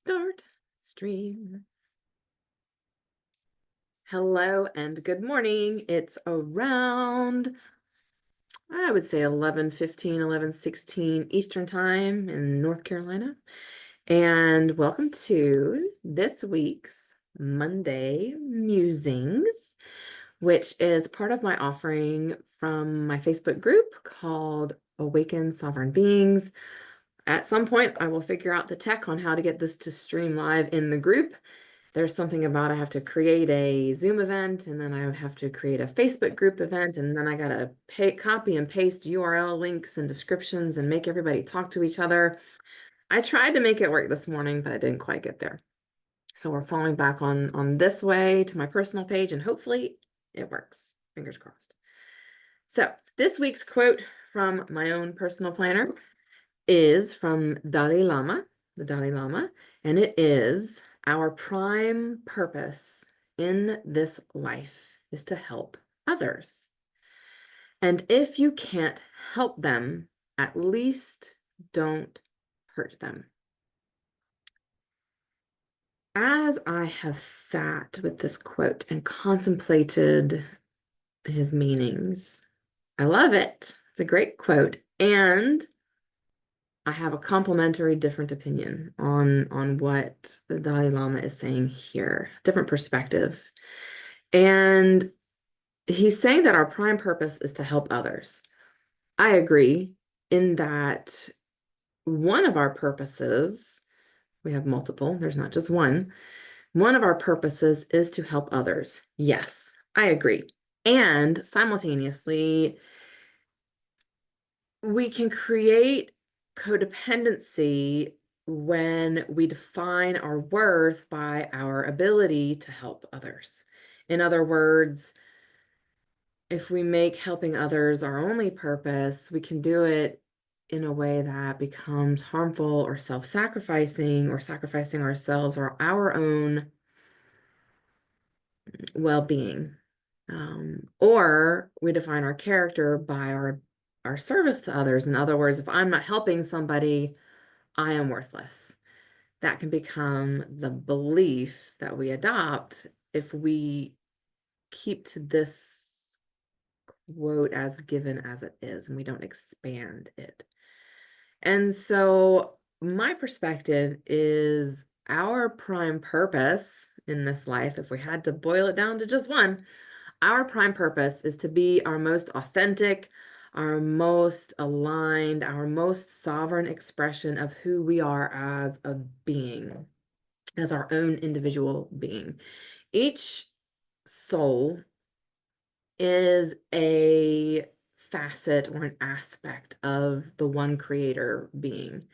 Start stream. Hello and good morning. It's around, I would say 11:15, 11:16 Eastern Time in North Carolina. And welcome to this week's Monday Musings, which is part of my offering from my Facebook group called Awaken Sovereign Beings. At some point, I will figure out the tech on how to get this to stream live in the group. There's something about I have to create a Zoom event, and then I have to create a Facebook group event, and then I gotta copy and paste URL links and descriptions and make everybody talk to each other. I tried to make it work this morning, but I didn't quite get there. So we're falling back on this way to my personal page, and hopefully it works. Fingers crossed. So this week's quote from my own personal planner is from the Dalai Lama, and it is, "Our prime purpose in this life is to help others. And if you can't help them, at least don't hurt them." As I have sat with this quote and contemplated his meanings, I love it. It's a great quote. And I have a complementary different opinion on what the Dalai Lama is saying here, different perspective. And he's saying that our prime purpose is to help others. I agree in that one of our purposes, we have multiple, there's not just one. One of our purposes is to help others. Yes, I agree. And simultaneously, we can create codependency when we define our worth by our ability to help others. In other words, if we make helping others our only purpose, we can do it in a way that becomes harmful or self-sacrificing, or sacrificing ourselves or our own well-being. Or we define our character by our service to others. In other words, if I'm not helping somebody, I am worthless. That can become the belief that we adopt if we keep to this quote as given as it is, and we don't expand it. And so my perspective is our prime purpose in this life, if we had to boil it down to just one, our prime purpose is to be our most authentic, our most aligned, our most sovereign expression of who we are as a being, as our own individual being. Each soul is a facet or an aspect of the one creator being,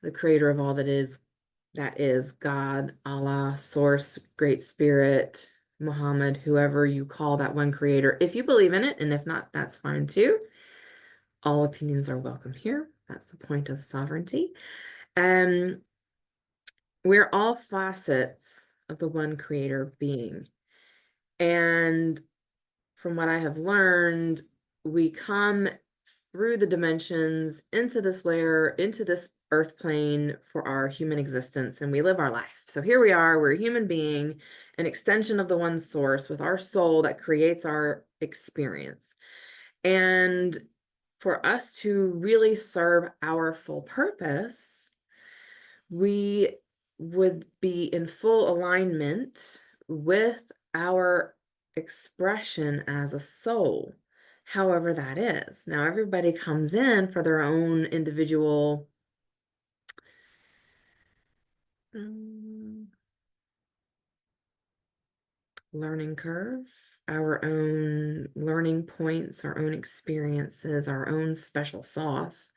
the creator of all that is God, Allah, Source, Great Spirit, Muhammad, whoever you call that one creator, if you believe in it, and if not, that's fine too. All opinions are welcome here. That's the point of sovereignty. We're all facets of the one creator being. And from what I have learned, we come through the dimensions into this layer, into this earth plane for our human existence, and we live our life. So here we are, we're a human being, an extension of the one source with our soul that creates our experience. And for us to really serve our full purpose, we would be in full alignment with our expression as a soul, however that is. Now, everybody comes in for their own individual learning curve, our own learning points, our own experiences, our own special sauce.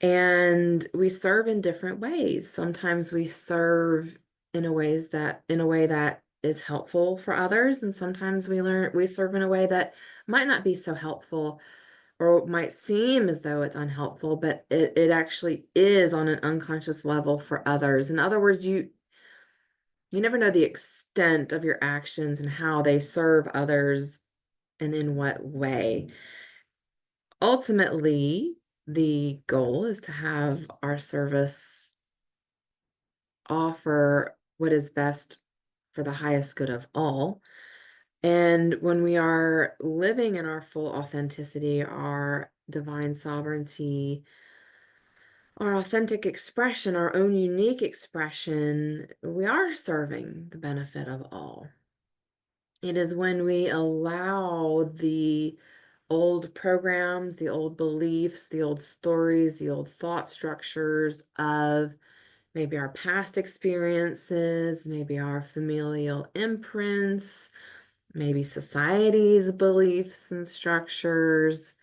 And we serve in different ways. Sometimes we serve in a way that is helpful for others, and sometimes we serve in a way that might not be so helpful, or might seem as though it's unhelpful, but it actually is on an unconscious level for others. In other words, you never know the extent of your actions and how they serve others and in what way. Ultimately, the goal is to have our service offer what is best for the highest good of all. And when we are living in our full authenticity, our divine sovereignty, our authentic expression, our own unique expression, we are serving the benefit of all. It is when we allow the old programs, the old beliefs, the old stories, the old thought structures of maybe our past experiences, maybe our familial imprints, maybe society's beliefs and structures,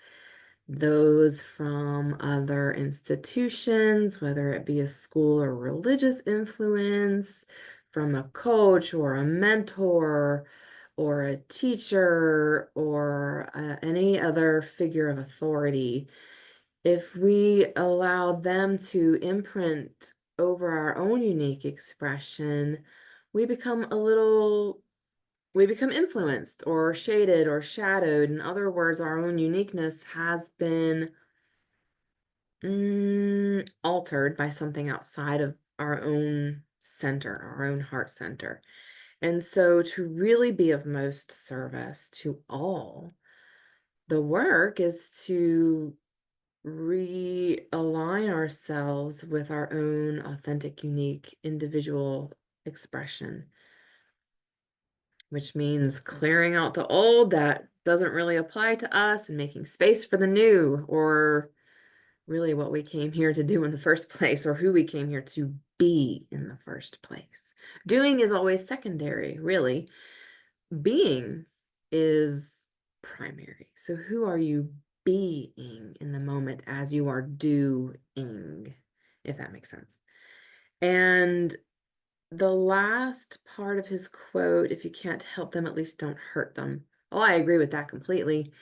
those from other institutions, whether it be a school or religious influence, from a coach or a mentor or a teacher or any other figure of authority. If we allow them to imprint over our own unique expression, we become we become influenced or shaded or shadowed. In other words, our own uniqueness has been altered by something outside of our own center, our own heart center. And so to really be of most service to all, the work is to realign ourselves with our own authentic, unique, individual expression, which means clearing out the old that doesn't really apply to us and making space for the new, or really what we came here to do in the first place, or who we came here to be in the first place. Doing is always secondary, really. Being is primary. So who are you being in the moment as you are doing, if that makes sense? And the last part of his quote, if you can't help them, at least don't hurt them. Oh, I agree with that completely.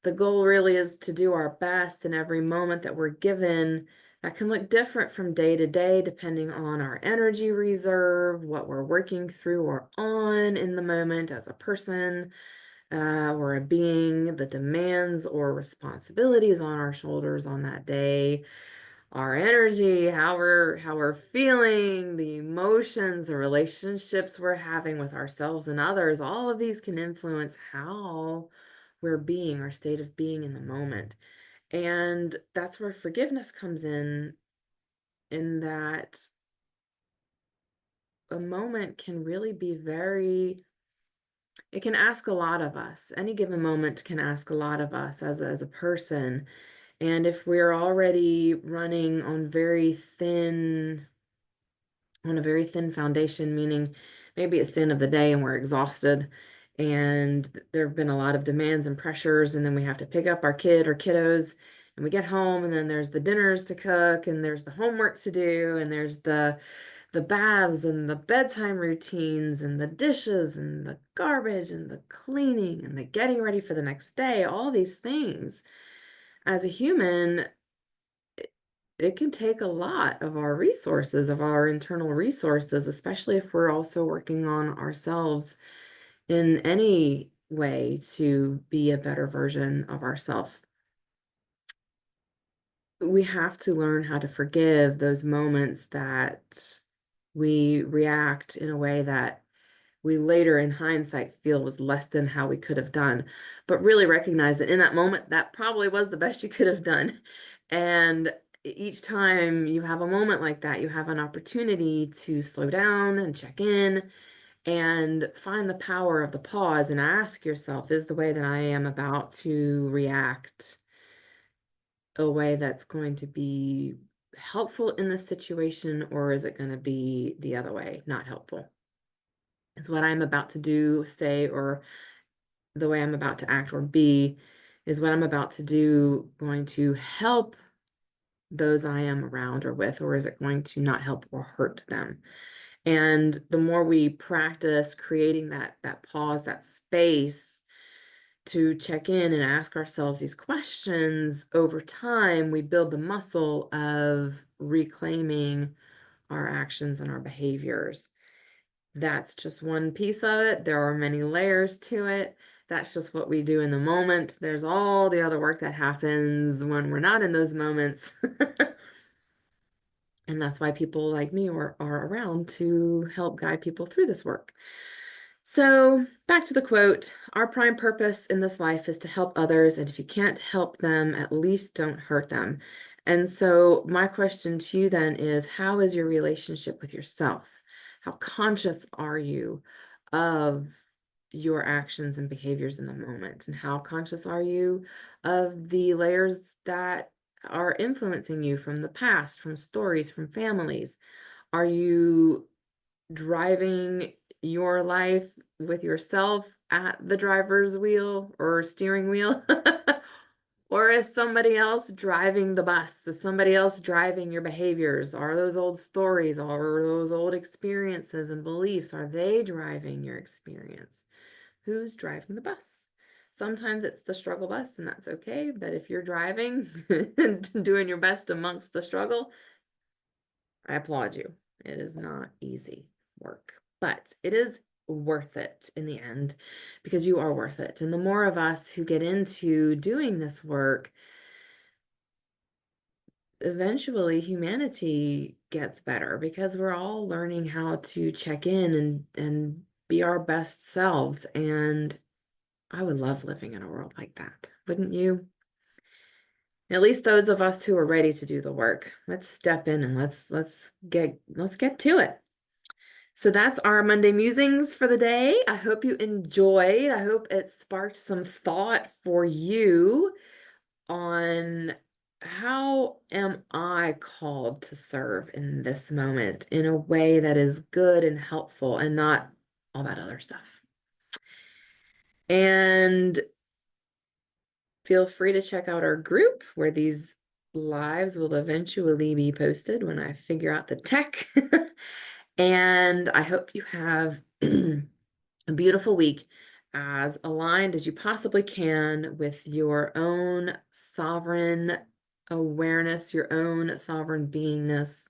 The goal really is to do our best in every moment that we're given. That can look different from day to day, depending on our energy reserve, what we're working through or on in the moment as a person or a being, the demands or responsibilities on our shoulders on that day, our energy, how we're feeling, the emotions, the relationships we're having with ourselves and others. All of these can influence how we're being, our state of being in the moment. And that's where forgiveness comes in that a moment can really be it can ask a lot of us. Any given moment can ask a lot of us as a person. And if we're already running on a very thin foundation, meaning maybe it's the end of the day and we're exhausted and there have been a lot of demands and pressures, and then we have to pick up our kid or kiddos and we get home, and then there's the dinners to cook and there's the homework to do and there's the baths and the bedtime routines and the dishes and the garbage and the cleaning and the getting ready for the next day, all these things. As a human, it can take a lot of our resources, of our internal resources, especially if we're also working on ourselves in any way to be a better version of ourselves. We have to learn how to forgive those moments that we react in a way that we later in hindsight feel was less than how we could have done, but really recognize that in that moment, that probably was the best you could have done. And each time you have a moment like that, you have an opportunity to slow down and check in and find the power of the pause and ask yourself, is the way that I am about to react a way that's going to be helpful in this situation, or is it going to be the other way, not helpful? Is what I'm about to do, say, or the way I'm about to act or be, is what I'm about to do going to help those I am around or with, or is it going to not help or hurt them? And the more we practice creating that pause, that space to check in and ask ourselves these questions over time, we build the muscle of reclaiming our actions and our behaviors. That's just one piece of it. There are many layers to it. That's just what we do in the moment. There's all the other work that happens when we're not in those moments. And that's why people like me are around to help guide people through this work. So back to the quote, our prime purpose in this life is to help others. And if you can't help them, at least don't hurt them. And so my question to you then is, how is your relationship with yourself? How conscious are you of your actions and behaviors in the moment? And how conscious are you of the layers that are influencing you from the past, from stories, from families? Are you driving your life with yourself at the driver's wheel or steering wheel? Or is somebody else driving the bus? Is somebody else driving your behaviors? Are those old stories, are those old experiences and beliefs, are they driving your experience? Who's driving the bus? Sometimes it's the struggle bus, and that's okay. But if you're driving and doing your best amongst the struggle, I applaud you. It is not easy work, but it is worth it in the end because you are worth it. And the more of us who get into doing this work, eventually humanity gets better because we're all learning how to check in and be our best selves. And I would love living in a world like that, wouldn't you? At least those of us who are ready to do the work. Let's step in and let's get to it. So that's our Monday musings for the day. I hope you enjoyed. I hope it sparked some thought for you on how am I called to serve in this moment in a way that is good and helpful and not all that other stuff. And feel free to check out our group where these lives will eventually be posted when I figure out the tech. And I hope you have a beautiful week, as aligned as you possibly can with your own sovereign awareness, your own sovereign beingness,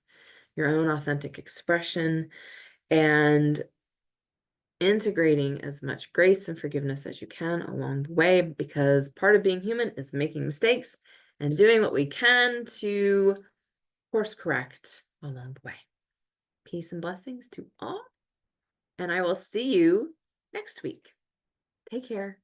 your own authentic expression, and integrating as much grace and forgiveness as you can along the way, because part of being human is making mistakes and doing what we can to course correct along the way. Peace and blessings to all, and I will see you next week. Take care.